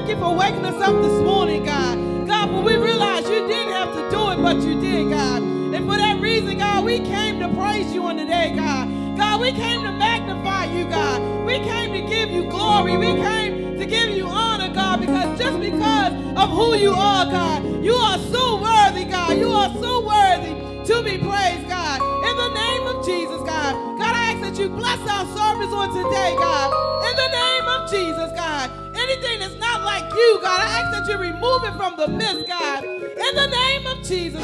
thank you for waking us up this morning, God. God, for we realize you didn't have to do it, but you did, God. And for that reason, God, we came to praise you on today, God. God, we came to magnify you, God. We came to give you glory. We came to give you honor, God, because just because of who you are, God, you are so worthy, God. You are so worthy to be praised, God. In the name of Jesus, God. God, I ask that you bless our service on today, God. In the name of Jesus, God. Anything that's not like you, God, I ask that you remove it from the midst, God. In the name of Jesus.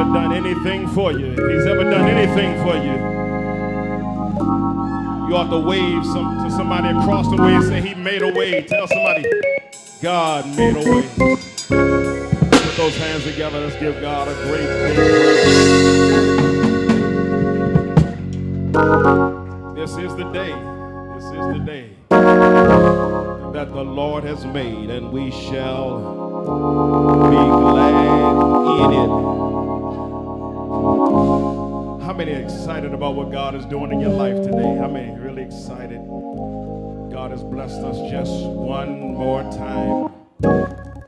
ever done anything for you, if he's ever done anything for you, you ought to wave to somebody across the way and say, he made a way. Tell somebody, God made a way. Put those hands together. Let's give God a great big praise. This is the day. This is the day that the Lord has made, and we shall be glad in it. How many are excited about what God is doing in your life today? How many are really excited? God has blessed us just one more time.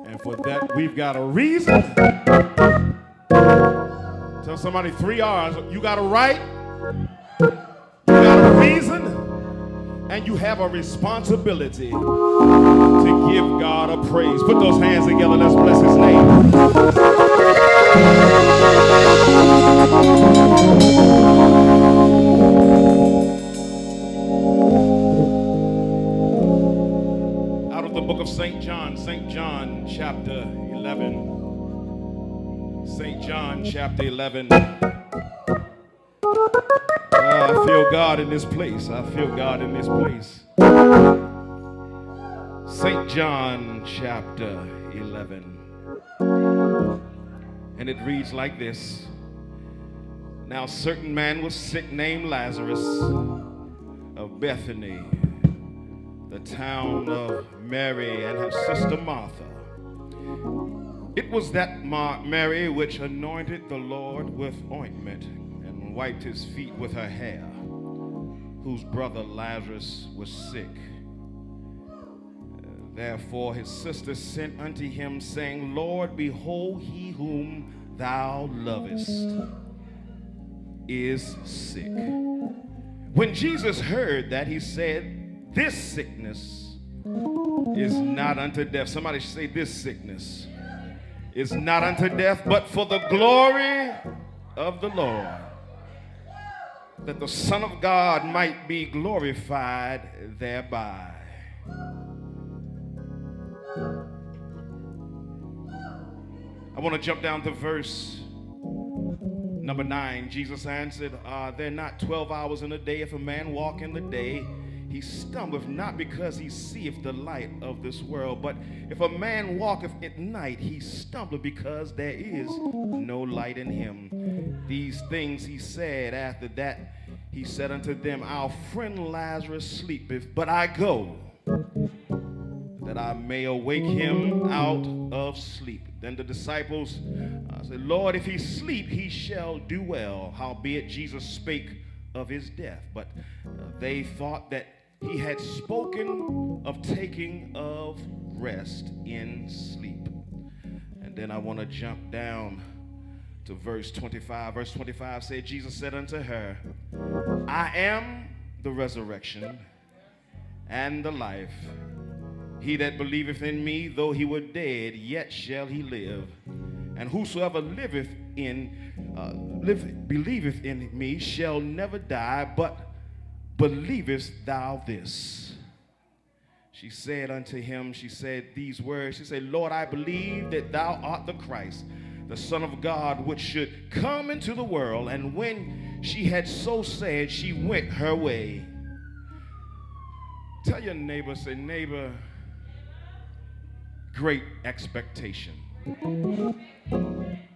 And for that, we've got a reason. Tell somebody 3 R's. You got a right, you got a reason, and you have a responsibility to give God a praise. Put those hands together. Let's bless his name. Out of the book of St. John chapter 11. St. John chapter 11. I feel God in this place. I feel God in this place. St. John chapter 11. And it reads like this. Now, a certain man was sick named Lazarus of Bethany, the town of Mary and her sister Martha. It was that Mary which anointed the Lord with ointment and wiped his feet with her hair, whose brother Lazarus was sick. Therefore his sister sent unto him, saying, Lord, behold, he whom thou lovest is sick. When Jesus heard that, he said, this sickness is not unto death. Somebody say, this sickness is not unto death, but for the glory of the Lord, that the Son of God might be glorified thereby. I want to jump down to verse number 9. Jesus answered, are there not 12 hours in a day? If a man walk in the day, he stumbleth not because he seeth the light of this world. But if a man walketh at night, he stumbleth because there is no light in him. These things he said. After that he said unto them, our friend Lazarus sleepeth, but I go that I may awake him out of sleep. Then the disciples said, Lord, if he sleep, he shall do well. Howbeit Jesus spake of his death. But they thought that he had spoken of taking of rest in sleep. And then I want to jump down to verse 25. Verse 25 said, Jesus said unto her, I am the resurrection and the life. He that believeth in me, though he were dead, yet shall he live. And whosoever believeth in me shall never die. But believest thou this? She said unto him, she said these words. She said, Lord, I believe that thou art the Christ, the Son of God, which should come into the world. And when she had so said, she went her way. Tell your neighbor, say, neighbor, great expectation.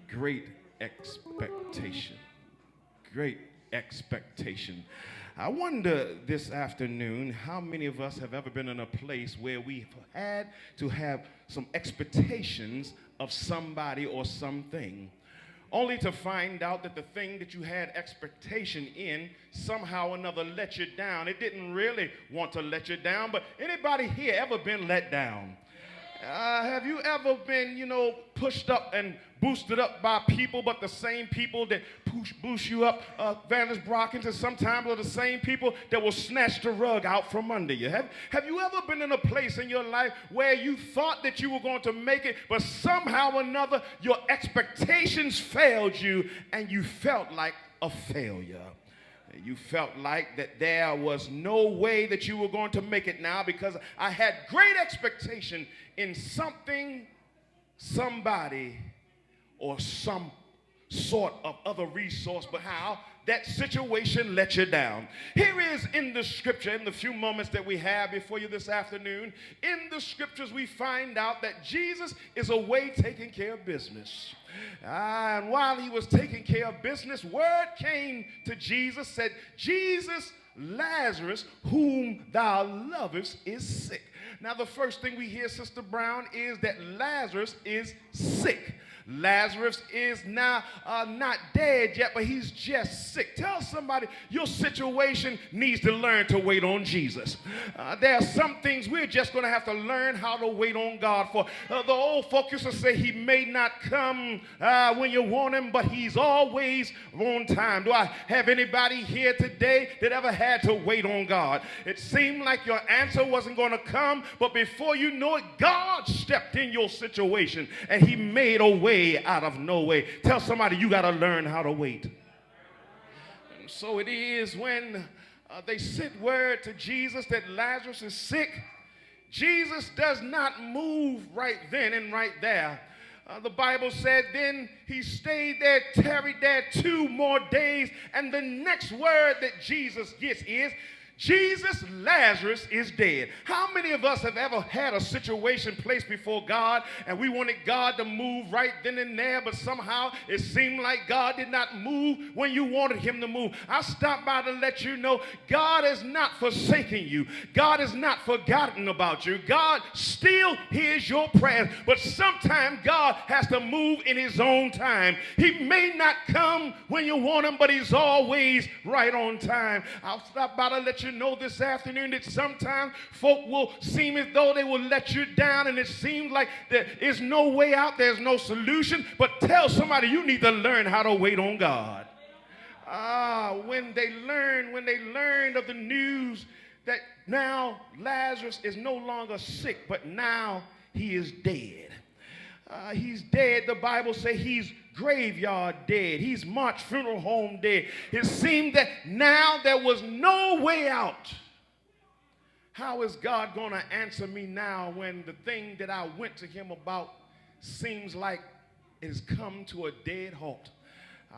Great expectation. Great expectation. I wonder this afternoon how many of us have ever been in a place where we've had to have some expectations of somebody or something, only to find out that the thing that you had expectation in somehow or another let you down. It didn't really want to let you down, but anybody here ever been let down? Have you ever been, pushed up and boosted up by people, but the same people that boost you up, Vanessa Brockins, and sometimes are the same people that will snatch the rug out from under you? Have you ever been in a place in your life where you thought that you were going to make it, but somehow or another your expectations failed you and you felt like a failure? You felt like that there was no way that you were going to make it now because I had great expectation in something, somebody, or sort of other resource, but how that situation let you down. Here is in the scripture, in the few moments that we have before you this afternoon, in the scriptures we find out that Jesus is away taking care of business. And while he was taking care of business, word came to Jesus, said, Jesus, Lazarus, whom thou lovest, is sick. Now the first thing we hear, Sister Brown, is that Lazarus is sick. Lazarus is now not dead yet, but he's just sick. Tell somebody your situation needs to learn to wait on Jesus. There are some things we're just going to have to learn how to wait on God for. The old folks used to say he may not come when you want him, but he's always on time. Do I have anybody here today that ever had to wait on God? It seemed like your answer wasn't going to come, but before you know it, God stepped in your situation and he made a way out of no way. Tell somebody you got to learn how to wait. And so it is when they sent word to Jesus that Lazarus is sick. Jesus does not move right then and right there. The Bible said then he stayed there, tarried there 2 more days, and the next word that Jesus gets is, Jesus, Lazarus is dead. How many of us have ever had a situation placed before God and we wanted God to move right then and there, but somehow it seemed like God did not move when you wanted him to move? I stopped by to let you know God has not forsaken you. God has not forgotten about you. God still hears your prayers, but sometimes God has to move in his own time. He may not come when you want him, but he's always right on time. I'll stop by to let you know this afternoon that sometimes folk will seem as though they will let you down, and it seems like there is no way out, there's no solution. But tell somebody you need to learn how to wait on God. When they learned of the news that now Lazarus is no longer sick, but now he is dead. He's dead. The Bible says he's graveyard dead. He's March funeral home dead. It seemed that now there was no way out. How is God going to answer me now when the thing that I went to him about seems like it has come to a dead halt?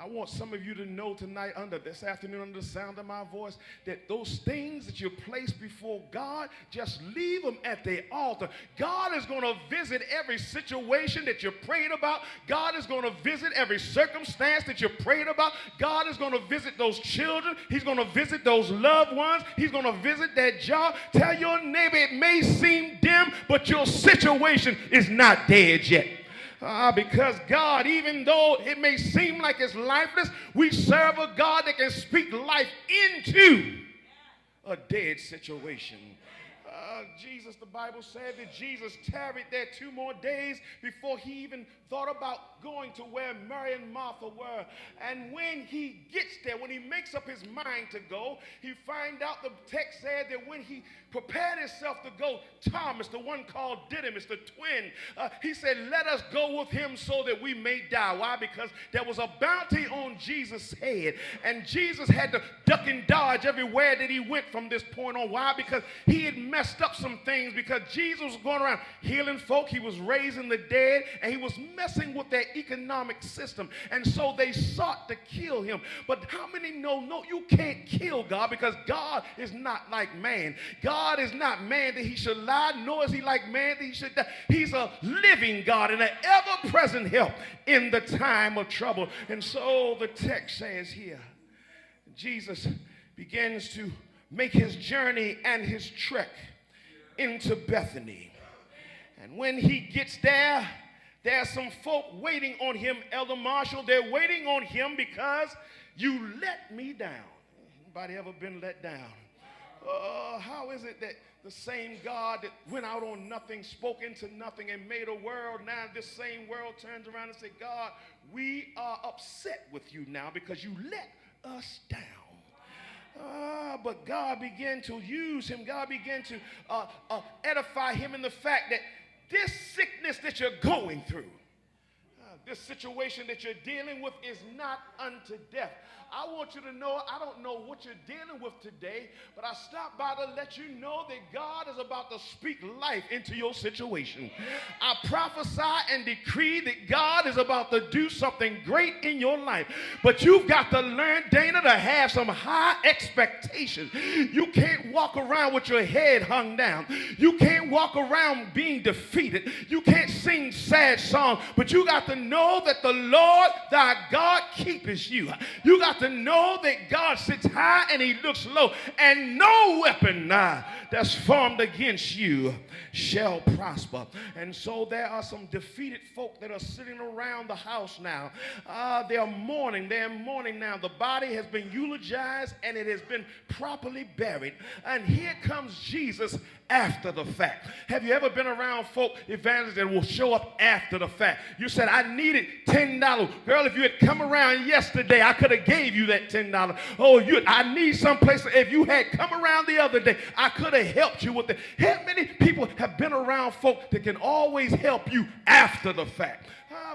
I want some of you to know tonight, this afternoon, under the sound of my voice, that those things that you place before God, just leave them at the altar. God is going to visit every situation that you prayed about. God is going to visit every circumstance that you prayed about. God is going to visit those children. He's going to visit those loved ones. He's going to visit that job. Tell your neighbor it may seem dim, but your situation is not dead yet. Because God, even though it may seem like it's lifeless, we serve a God that can speak life into a dead situation. Jesus, the Bible said that Jesus tarried there 2 more days before he even thought about going to where Mary and Martha were. And when he gets there, when he makes up his mind to go, he find out, the text said that when he prepared himself to go, Thomas, the one called Didymus, the twin, he said, let us go with him so that we may die. Why? Because there was a bounty on Jesus' head, and Jesus had to duck and dodge everywhere that he went from this point on. Why? Because he had messed up some things, because Jesus was going around healing folk, he was raising the dead, and he was messing with their economic system, and so they sought to kill him. But how many know, no, you can't kill God, because God is not like man. God is not man that he should lie, nor is he like man that he should die. He's a living God and an ever-present help in the time of trouble. And so the text says here, Jesus begins to make his journey and his trek into Bethany. And when he gets there, there's some folk waiting on him, Elder Marshall. They're waiting on him because you let me down. Anybody ever been let down? How is it that the same God that went out on nothing, spoke into nothing, and made a world, now this same world turns around and says, God, we are upset with you now because you let us down. But God began to use him. God began to edify him in the fact that this sickness that you're going through, this situation that you're dealing with is not unto death. I want you to know, I don't know what you're dealing with today, but I stopped by to let you know that God is about to speak life into your situation. I prophesy and decree that God is about to do something great in your life. But you've got to learn, Dana, to have some high expectations. You can't walk around with your head hung down. You can't walk around being defeated. You can't sing sad songs, but you got to know that the Lord thy God keepeth you. You got to know that God sits high and he looks low, and no weapon that's formed against you shall prosper. And so there are some defeated folk that are sitting around the house now. They're mourning now. The body has been eulogized and it has been properly buried. And here comes Jesus after the fact. Have you ever been around folk, evangelists, that will show up after the fact? You said, I needed $10. Girl, if you had come around yesterday, I could have gave you that $10. Oh, I need someplace. If you had come around the other day, I could have helped you with it. How many people have been around folk that can always help you after the fact?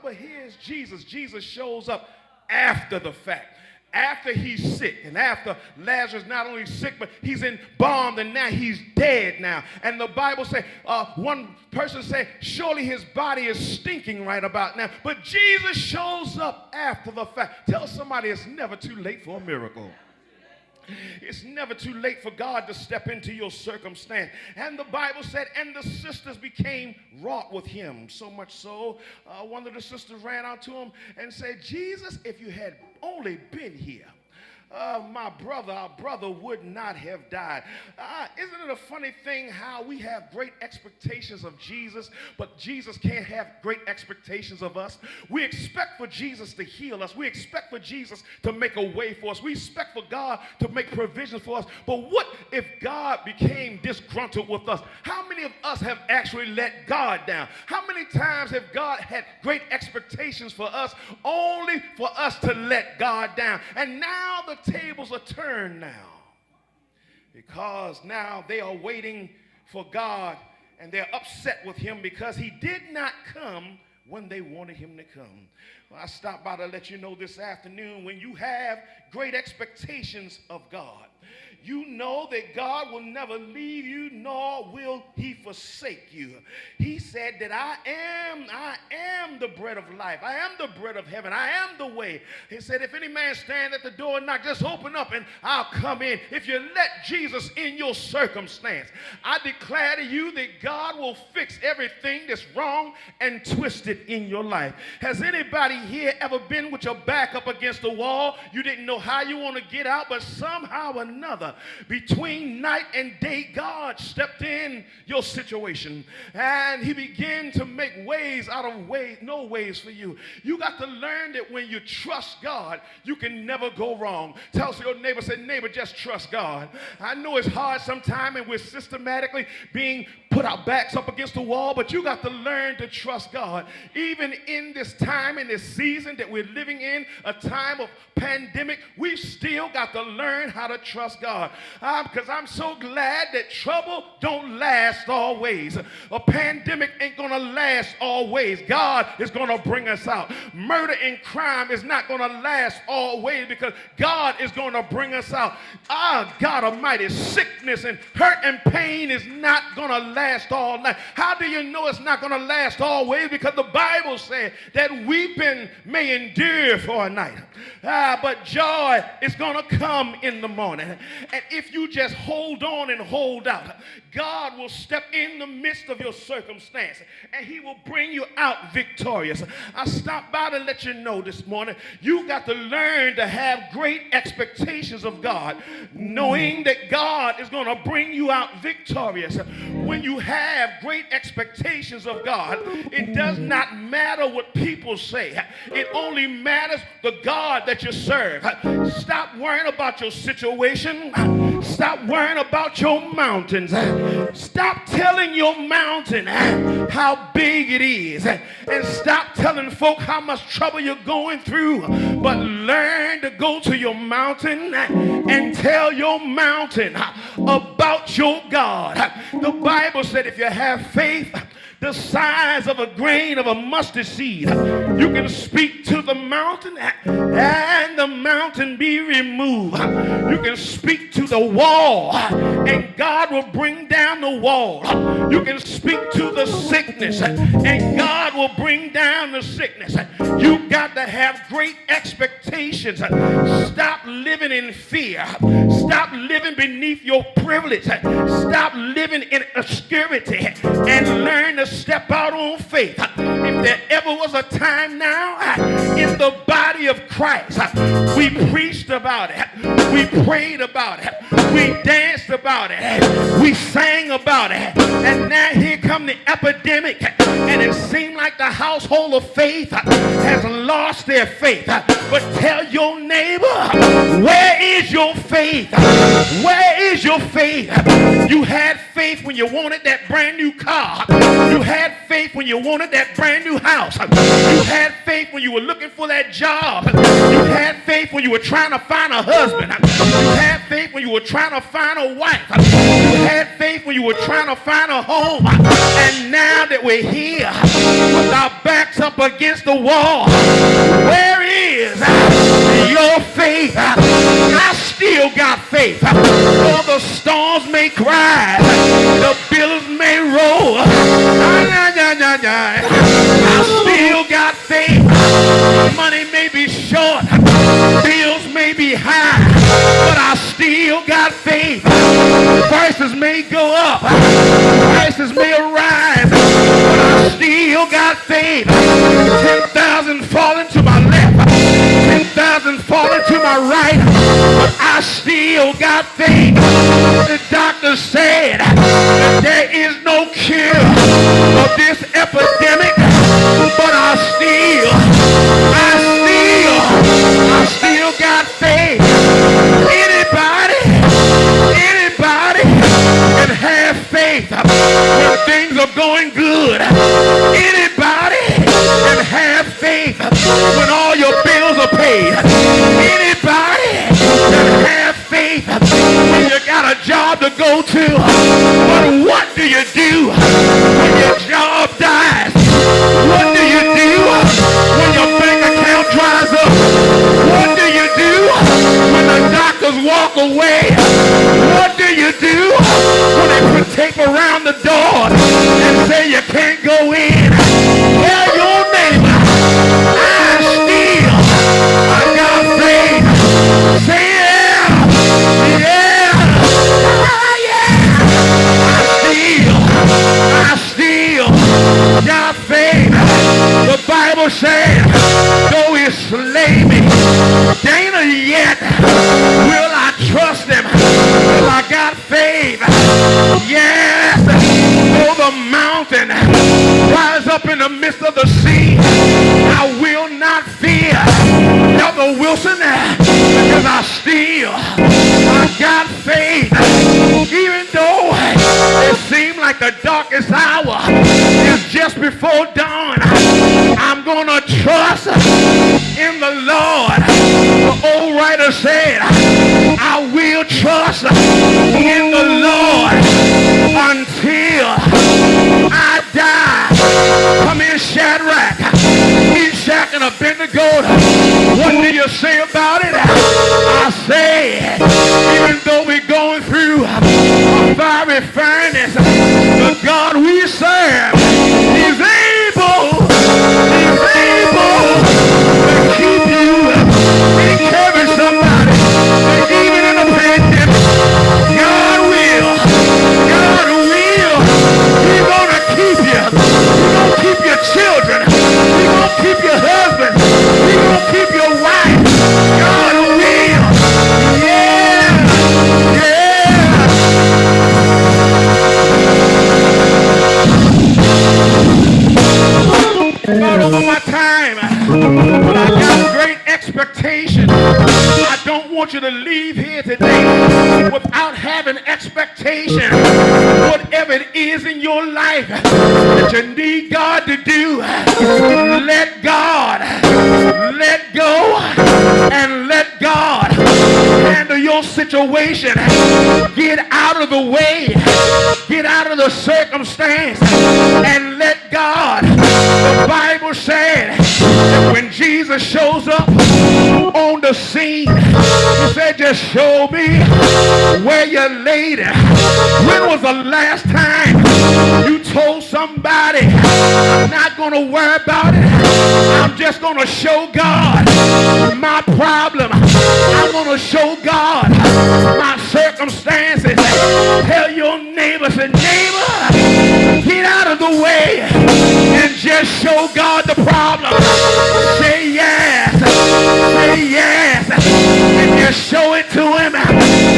But here's Jesus. Jesus shows up after the fact. After he's sick, and after Lazarus not only sick, but he's embalmed, and now he's dead now. And the Bible says, one person said, surely his body is stinking right about now. But Jesus shows up after the fact. Tell somebody it's never too late for a miracle. It's never too late for God to step into your circumstance. And the Bible said, and the sisters became wrought with him. So much so, one of the sisters ran out to him and said, Jesus, if you had only been here, our brother would not have died. Isn't it a funny thing how we have great expectations of Jesus, but Jesus can't have great expectations of us? We expect for Jesus to heal us. We expect for Jesus to make a way for us. We expect for God to make provisions for us. But what if God became disgruntled with us? How many of us have actually let God down? How many times have God had great expectations for us only for us to let God down? And now the tables are turned now, because now they are waiting for God, and they're upset with him because he did not come when they wanted him to come. Well, I stopped by to let you know this afternoon, when you have great expectations of God, you know that God will never leave you, nor will he forsake you. He said that I am the bread of life. I am the bread of heaven. I am the way. He said, if any man stand at the door and knock, just open up and I'll come in. If you let Jesus in your circumstance, I declare to you that God will fix everything that's wrong and twisted in your life. Has anybody here ever been with your back up against the wall? You didn't know how you want to get out, but somehow or another, between night and day, God stepped in your situation, and he began to make ways out of no ways for you. You got to learn that when you trust God, you can never go wrong. Tell your neighbor, say, neighbor, just trust God. I know it's hard sometimes, and we're systematically being put our backs up against the wall, but you got to learn to trust God. Even in this time, in this season that we're living in, a time of pandemic, we've still got to learn how to trust God. Because I'm so glad that trouble don't last always. A pandemic ain't going to last always. God is going to bring us out. Murder and crime is not going to last always, because God is going to bring us out. God Almighty, sickness and hurt and pain is not going to last all night. How do you know it's not going to last always? Because the Bible said that weeping may endure for a night, but joy is going to come in the morning. And if you just hold on and hold out, God will step in the midst of your circumstance, and he will bring you out victorious. I stopped by to let you know this morning, you got to learn to have great expectations of God, knowing that God is going to bring you out victorious. When you have great expectations of God, it does not matter what people say. It only matters the God that you serve. Stop worrying about your situation. Stop worrying about your mountains. Stop telling your mountain how big it is. And stop telling folk how much trouble you're going through. But learn to go to your mountain and tell your mountain about your God. The Bible said if you have faith the size of a grain of a mustard seed. You can speak to the mountain and the mountain be removed. You can speak to the wall and God will bring down the wall. You can speak to the sickness and God will bring down the sickness. You got to have great expectations. Stop living in fear. Stop living beneath your privilege. Stop living in obscurity and learn to step out on faith. If there ever was a time now in the body of Christ, we preached about it, we prayed about it, we danced about it, we sang about it, and now here come the epidemic, and it seemed like the household of faith has lost their faith. But tell your neighbor, where is your faith? Where is your faith? You had faith when you wanted that brand new car. You had faith when you wanted that brand new house. You had faith when you were looking for that job. You had faith when you were trying to find a husband. You had faith when you were trying to find a wife. You had faith when you were trying to find a home. And now that we're here with our backs up against the wall, where is your faith? I still got faith. Though the storms may cry, the billows may roll, I still got faith. Money may be short, bills may be high, but I still got faith. Prices may go up, prices may rise, but I still got faith. 10,000 falling to my left, 10,000 falling to my right, but I still got faith. The doctor said there is no cure for this epidemic, but I still got faith. Anybody can have faith when things are going good. Anybody can have faith when all your bills are paid. Anybody can have faith when you got a job to go to. But what do you do when your job dies? What do you do when your bank account dries up? What do you do when the doctors walk away? What do you do when they put tape around the door and say you can't go in? Tell your neighbor, I got faith. Say yeah, I still got faith. The Bible says, though he slay me, Dana, yet will I trust him. Till I got faith. Yes, though the mountain rise up in the midst of the sea, I will not fear. Elder Wilson, because I got faith. Even though it seems like the darkest hour is just before dawn, I'm going to trust in the Lord. The old writer said, I will trust in the Lord until I die. Come in, Shadrach, Meshach, and Abednego. What do you say about it? I say, even though we're going through a fiery furnace, the God we serve is able to keep you. Encourage somebody that even in a pandemic, God will. He's gonna keep you. He's gonna keep your children. He's gonna keep your husband. He's gonna keep your wife. God will. About over my time, but I got great expectation. I don't want you to leave here today without having expectation. Whatever it is in your life that you need God to do, let God, let go, and let God handle your situation. Get out of the way, get out of the circumstance, and let Jesus shows up on the scene. He said, just show me where you laid it. When was the last time you told somebody, I'm not going to worry about it. I'm just going to show God my problem. I'm going to show God my circumstances. Tell your neighbor, say, neighbor, get out of the way and just show God the problem. Say yes. Say yes. And just show it to him.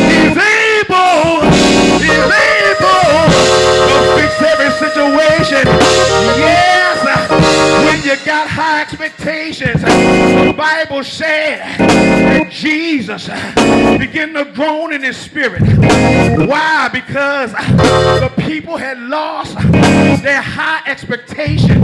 He's able. He's able to fix every situation. Yes. When you got high expectations, the Bible said that Jesus began to groan in his spirit. Why? Because the people had lost their high expectation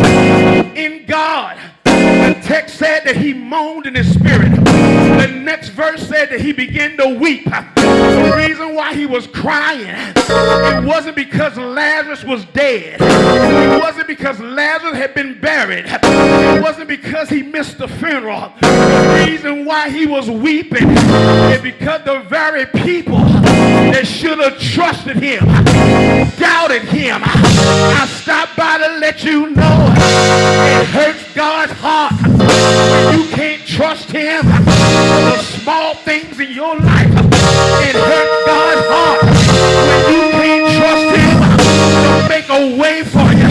in God. The text said that he moaned in his spirit. The next verse said that he began to weep. The reason why he was crying, it wasn't because Lazarus was dead. It wasn't because Lazarus had been buried. It wasn't because he missed the funeral. The reason why he was weeping is because the very people that should have trusted him doubted him. I stopped by to let you know it hurts God's heart when you can't trust him for the small things in your life. It hurts God's heart when you can't trust him to make a way for you.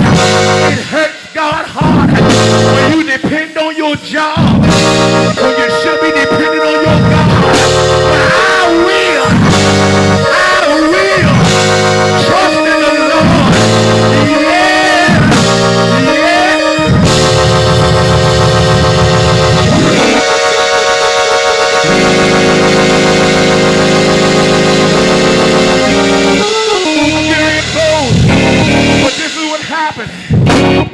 It hurts God's heart when you depend on your job when you should be depending on your God. But I will trust in the Lord. Yeah, yeah. Here it goes. But this is what happened.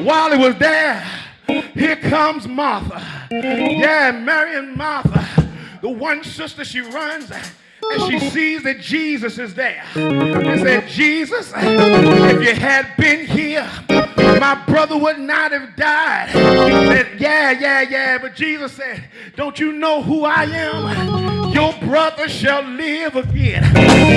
While he was there, here comes Martha. Yeah, Mary and Martha. The one sister, she runs and she sees that Jesus is there. And said, Jesus, if you had been here, my brother would not have died. Said, yeah. But Jesus said, don't you know who I am? Your brother shall live again.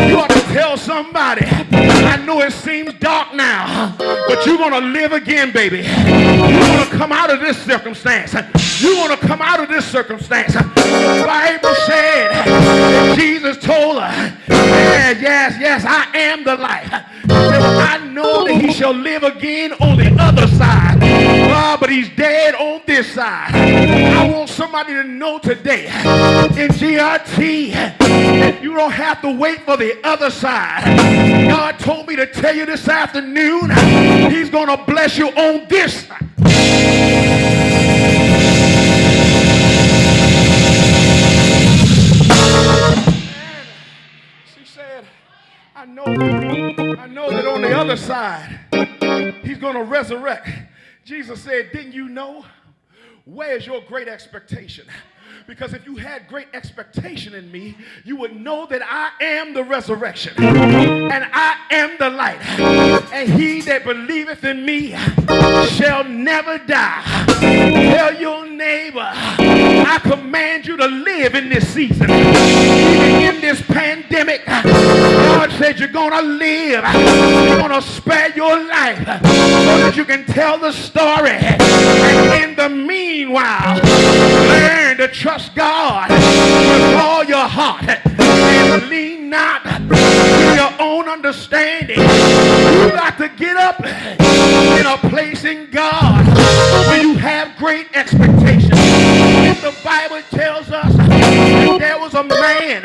You ought to tell somebody, I know it seems dark now, but you're going to live again, baby. You're going to come out of this circumstance. You're going to come out of this circumstance. The Bible said that Jesus told her, yes, I am the light. He said, well, I know that he shall live again on the other side. But he's dead on this side. I want somebody to know today in GRT that you don't have to wait for the other side. God told me to tell you this afternoon, he's going to bless you on this side. She said, I know that on the other side, he's going to resurrect. Jesus said, didn't you know? Where's your great expectation? Because if you had great expectation in me, you would know that I am the resurrection and I am the light. And he that believeth in me shall never die. Tell your neighbor, I command you to live in this season. Even in this pandemic, God said you're going to live. You're going to spare your life so that you can tell the story. And in the meanwhile, learn to trust God with all your heart and lean not to your own understanding. You got to get up in a place in God where you have great expectations. The Bible tells us that there was a man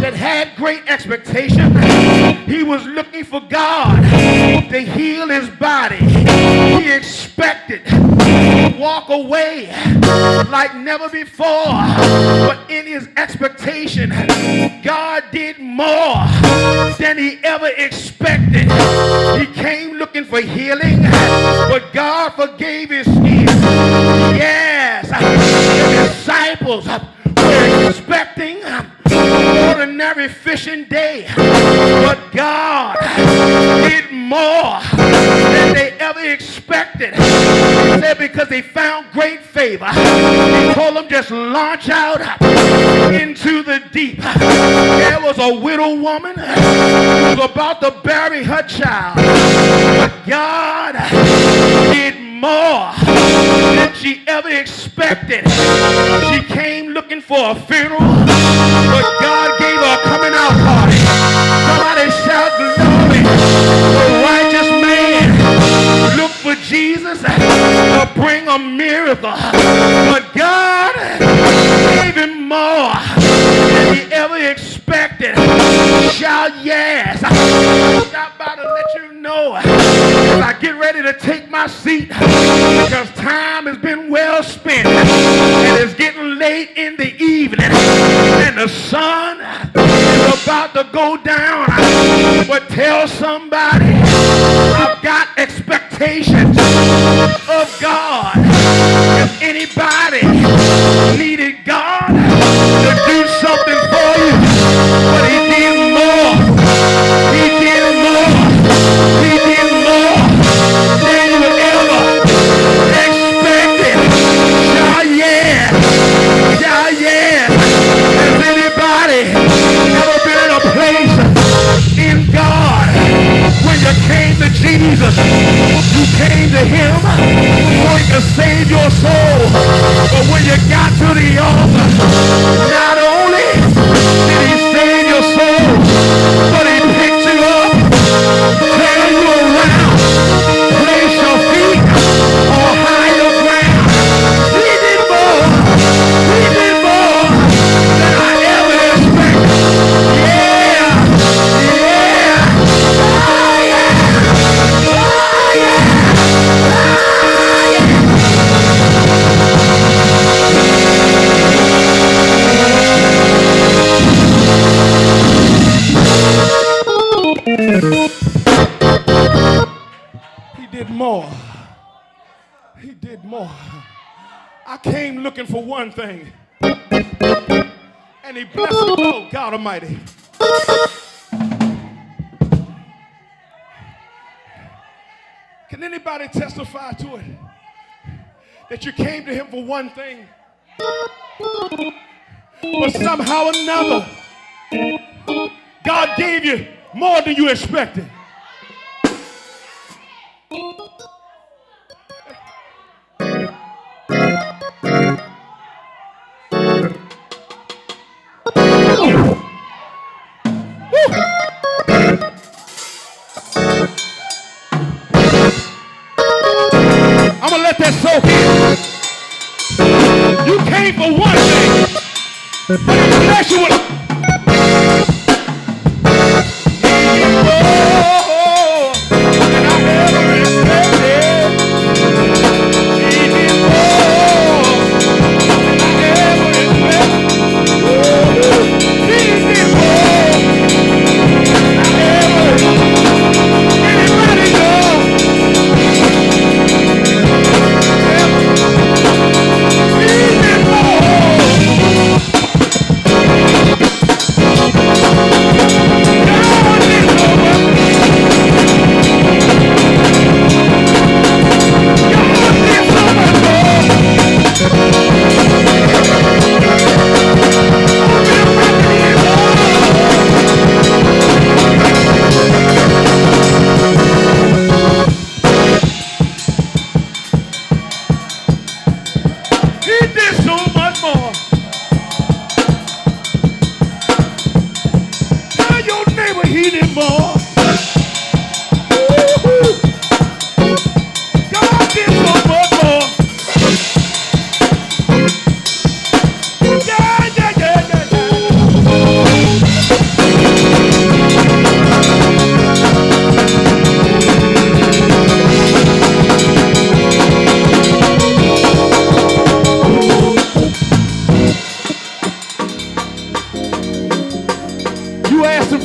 that had great expectation. He was looking for God to heal his body. He expected to walk away like never before. But in his expectation, God did more than he ever expected. He came looking for healing, but God forgave his sins. Yes, the disciples were expecting ordinary fishing day, but God did more than they ever expected. He said because they found great faith. favor. He told them just launch out into the deep. There was a widow woman who was about to bury her child. But God did more than she ever expected. She came looking for a funeral, but God gave her a coming out party. Somebody shout glory. The righteous man looked for Jesus to bring a miracle, but God gave him more than he ever expected. Shout yes. I'm about to let you know as I get ready to take my seat, because time has been well spent and it's getting late in the evening and the sun is about to go down. But tell somebody, I've got expectations of God. If anybody needed God to do something for you, but he did more. He did more. He did more than you ever expected. Shout yeah. Shout yeah. Has anybody ever been in a place in God when you came to Jesus? You came to him so he could save your soul. But when you got to the altar, not only did he save your soul, but he picked you up, turn you around, place your feet on higher ground. He did more than I ever expected. Yeah, yeah, oh yeah, oh yeah, oh yeah. He did more. He did more. I came looking for one thing, and he blessed me. Oh, God Almighty. Can anybody testify to it? That you came to him for one thing, but somehow or another, God gave you more than you expected. I'm gonna let that soak in. You came for one thing, but he blessed you with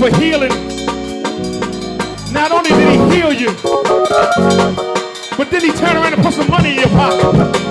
for healing. Not only did he heal you, but then he turned around and put some money in your pocket.